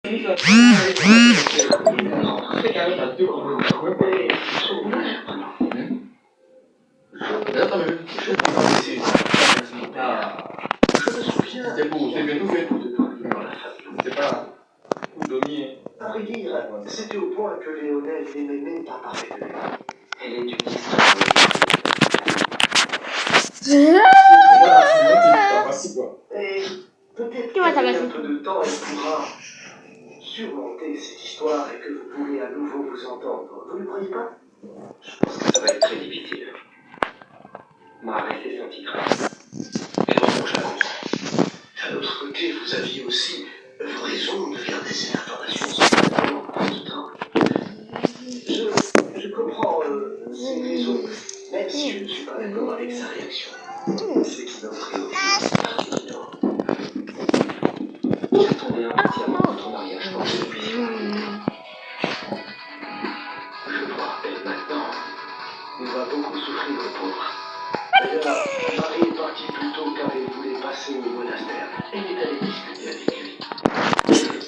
À vrai dire, c'était au point que Léonelle n'aimait même pas parler de lui. Elle est une et peut-être qu'avec un peu de temps, elle pourra surmonter cette histoire et que vous pourrez à nouveau vous entendre. Vous ne croyez pas? Je pense que ça va être très difficile. Marie s'est sentie grave. Et donc, je la comprends. D'un autre côté, vous aviez aussi raison de garder ces informations secrètement pour tout temps. Je comprends ses raisons, même si je ne suis pas d'accord avec sa réaction. C'est qu'il n'offrait aucune partie du temps. J'attendais impatiemment votre mariage pour que je puisse faire un détail. Je vois, elle maintenant, il va beaucoup souffrir, le pauvre. D'ailleurs, Marie est partie plus tôt car elle voulait passer au monastère. Elle est allée discuter avec lui.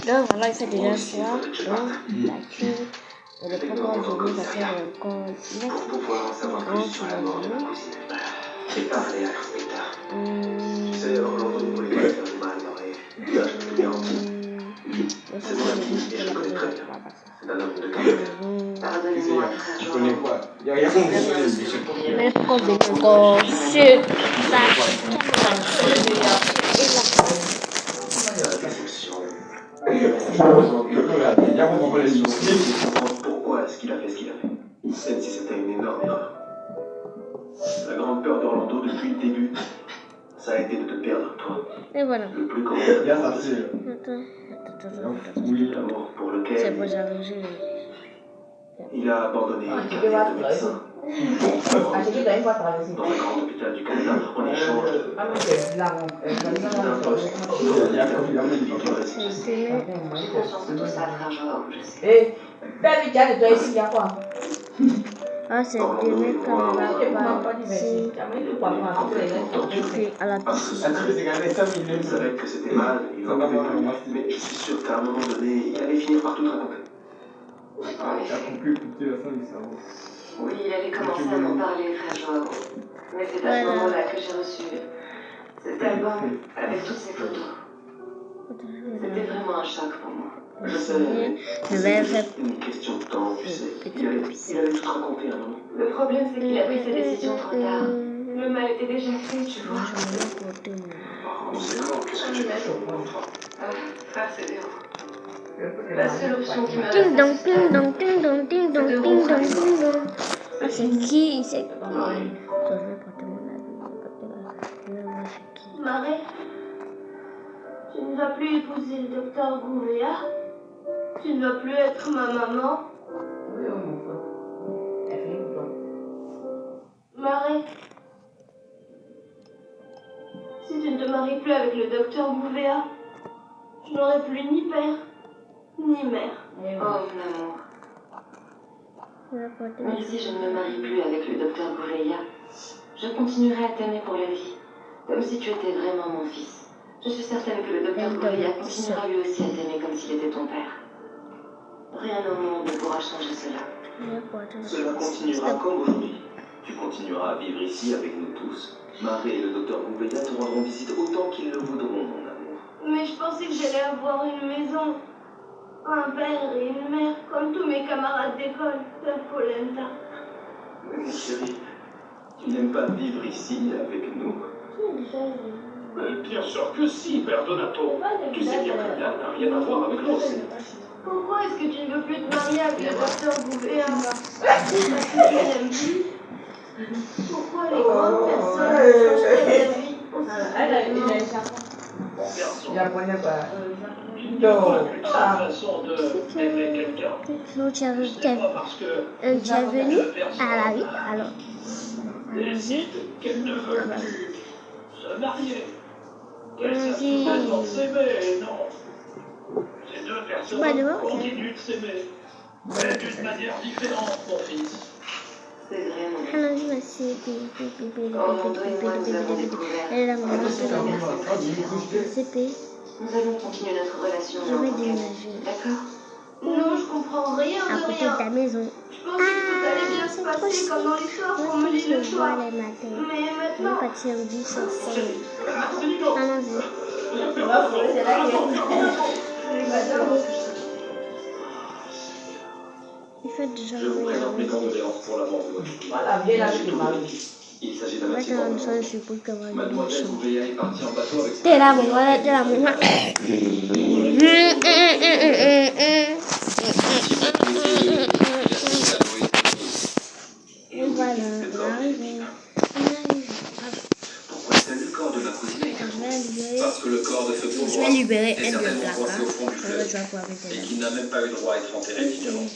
Donc voilà, il fait déjà soir, donc la queue, le programme de lui va faire encore Pour pouvoir en savoir plus sur la mort de ma cousine. J'ai parlé à Rosetta. C'est Orlando pour les faire du mal, Marie. Là, je te garantis. C'est mon ami et je le connais très bien. C'est un homme de qualité. Pardonnez-moi, frère Joël. Mais quand il est encore sur la Pourquoi est-ce qu'il a fait ce qu'il a fait? Même si c'était une énorme erreur. La grande peur d'Orlando depuis le début, ça a été de te perdre, toi. Et voilà. Le plus grand. L'amour pour C'est lequel bon, j'arrive. il a abandonné une carrière de médecin. Dans un grand hôpital du Canada, en échange d'un poste. C'est J'ai conscience de tout ça, frère Joël, je sais. ah, c'est demain quand on va partir. Et puis à la piscine. Il savait que c'était mal, il en pouvait plus, mais je suis sûr qu'à un moment donné, il allait finir par tout raconter. Oui, il avait commencé à m'en parler, frère Joël. Mais c'est à ce moment-là que j'ai reçu cet album avec toutes ces photos. C'était vraiment un choc pour moi. Je sais, c'était juste une question de temps, tu sais. Il allait tout raconter à un moment. Le problème, c'est qu'il a pris sa décision trop tard. Le mal était déjà fait, tu vois. Conséquent, qu'est-ce que tu vas faire pour l'enfant? Frère, c'est dur. La seule option qui me reste, Ding dong, ding dong, ding dong, ding dong, ding dong, ding dong. Ah, c'est qui? C'est qui? Je vais porter mon avis. C'est qui? Marie, tu ne vas plus épouser le docteur Gouvéa. Tu ne vas plus être ma maman. Marie, si tu ne te maries plus avec le docteur Gouvéa, je n'aurai plus ni père, ni mère. Oh, mon amour. Même si je ne me marie plus avec le docteur Gouveia, je continuerai à t'aimer pour la vie, comme si tu étais vraiment mon fils. Je suis certaine que le docteur Gouveia continuera lui aussi à t'aimer comme s'il était ton père. Rien au monde ne pourra changer cela. Cela continuera comme aujourd'hui. Tu continueras à vivre ici avec nous tous. Marie et le docteur Gouveia te rendront visite autant qu'ils le voudront, mon amour. Mais je pensais que j'allais avoir une maison, un père et une mère, comme tous mes camarades d'école de Polenta. Mais mon chéri, tu n'aimes pas vivre ici avec nous? Bien sûr que si, Père Donato. Tu sais bien que là n'a rien à voir avec l'autre. Pourquoi est-ce que tu ne veux plus te marier avec le docteur Gouvéa? Parce que tu n'aimes plus. Pourquoi les grandes personnes changent-elles la vie? Garçon, tu n'as plus de façon d'aimer quelqu'un. Donc, tu es C'est pas parce que venu à la vie, alors. décide qu'elle ne veut plus se marier. Qu'elles savent soudainement s'aimer, non. Ces deux personnes continuent de s'aimer, mais d'une manière différente, mon fils. C'est vrai, mon amour. Alors, je vais essayer de Orlando et moi, nous avons découvert elle a que maman ce sont des personnes très différentes. CP. Nous allons continuer notre relation. Je vais déménager D'accord? Non, je comprends rien à de côté rien. de ta maison. Je pensais que tout allait bien se c'est trop passer comme dans l'histoire qu'on me lit le soir. les matins. Mais On va maintenant... partir au 10 sur 5. Arsenico. Allons-y. Il fait déjà Je vous présente mes condoléances pour la mort de votre fille. Voilà, viens là avec le Il s'agit d'un On va accident. dans le sol, je suppose qu'on va Mademoiselle Gouveia est partie en bateau avec T'es là, mon gars, t'es là, mon gars. Et voilà, on arrive. Pourquoi seul le corps de ma cousine a été Je retrouvé? vais libérer. Parce que le corps de ce pauvre Je vais libérer est un de certainement placard. coincé au fond du Je fleuve vais pouvoir arrêter et là. qu'il n'a même pas eu droit à être enterré dignement.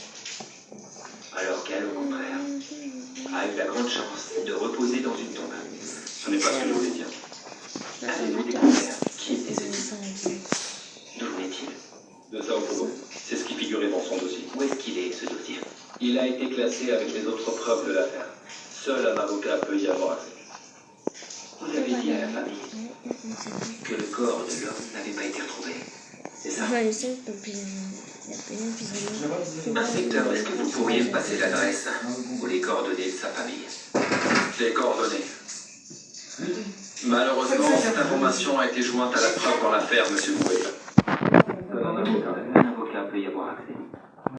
Alors qu'elle, au contraire, a eu la grande chance de reposer dans une tombe. Ce n'est pas ce que je voulais dire. Avez-vous découvert qui était ce type? D'où venait-il? De Sao Paulo. C'est ce qui figurait dans son dossier. Où est-ce qu'il est, ce dossier? Il a été classé avec les autres preuves de l'affaire. Seul un avocat peut y avoir accès. Vous avez dit à la famille que le corps de l'homme n'avait pas été retrouvé. C'est ça? Inspecteur, est-ce que vous pourriez me passer l'adresse ou les coordonnées de sa famille? Les coordonnées. Malheureusement, cette information a été jointe à la preuve dans l'affaire, monsieur Gouveia. Un avocat peut y avoir accès.